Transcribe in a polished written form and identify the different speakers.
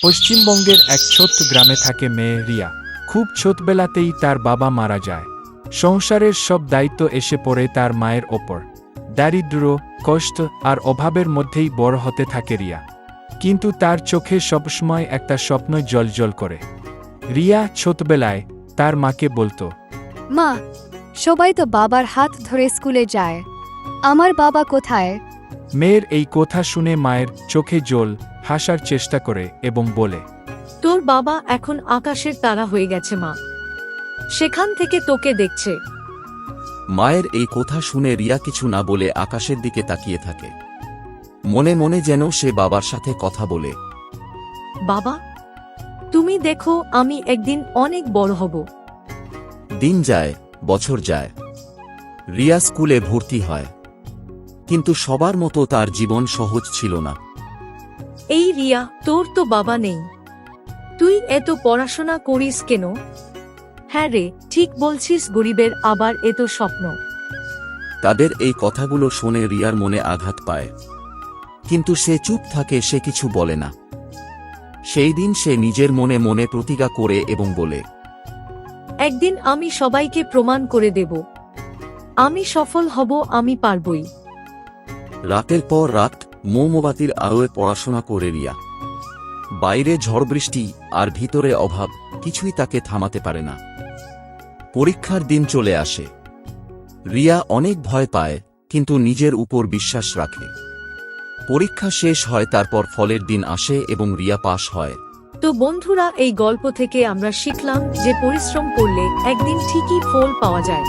Speaker 1: পশ্চিমবঙ্গের এক ছোট্ট গ্রামে থাকে মেয়ে রিয়া। খুব ছোটবেলাতেই তার বাবা মারা যায়। সংসারের সব দায়িত্ব এসে পড়ে তার মায়ের ওপর। দারিদ্র্য, কষ্ট আর অভাবের মধ্যেই বড় হতে থাকে রিয়া। কিন্তু তার চোখে সবসময় একটা স্বপ্ন জ্বলজ্বল করে। রিয়া ছোটবেলায় তার মাকে বলতো,
Speaker 2: মা, সবাই তো বাবার হাত ধরে স্কুলে যায়, আমার বাবা কোথায়?
Speaker 1: মেয়ের এই কথা শুনে মায়ের চোখে জল হাসার চেষ্টা করে এবং বলে,
Speaker 3: তোর বাবা এখন আকাশের তারা হয়ে গেছে মা, সেখান থেকে তোকে দেখছে।
Speaker 4: মায়ের এই কথা শুনে রিয়া কিছু না বলে আকাশের দিকে তাকিয়ে থাকে। মনে মনে যেন সে বাবার সাথে কথা বলে।
Speaker 3: বাবা, তুমি দেখো আমি একদিন অনেক বড় হব।
Speaker 4: দিন যায়, বছর যায়। রিয়া স্কুলে ভর্তি হয়। কিন্তু সবার মতো তার জীবন সহজ ছিল না।
Speaker 3: এই রিয়া, তোর তো বাবা নেই, তুই এত পড়াশোনা করিস কেন? হ্যাঁ রে, ঠিক বলছিস, গরিবের আবার এত স্বপ্ন।
Speaker 4: তাদের এই কথাগুলো শুনে রিয়ার মনে আঘাত পায়। কিন্তু সে চুপ থাকে, সে কিছু বলে না। সেই দিন সে নিজের মনে মনে প্রতিজ্ঞা করে এবং বলে,
Speaker 3: একদিন আমি সবাইকে প্রমাণ করে দেব, আমি সফল হব, আমি পারবই।
Speaker 4: রাতের পর রাত মোমবাতির আলোয় পড়াশোনা করে রিয়া। বাইরে ঝড় বৃষ্টি আর ভিতরে অভাব, কিছুই তাকে থামাতে পারে না। পরীক্ষার দিন চলে আসে। রিয়া অনেক ভয় পায়, কিন্তু নিজের উপর বিশ্বাস রাখে। পরীক্ষা শেষ হয়, তারপর ফলের দিন আসে এবং রিয়া পাশ হয়।
Speaker 3: তো বন্ধুরা, এই গল্প থেকে আমরা শিখলাম যে পরিশ্রম করলে একদিন ঠিকই ফল পাওয়া যায়।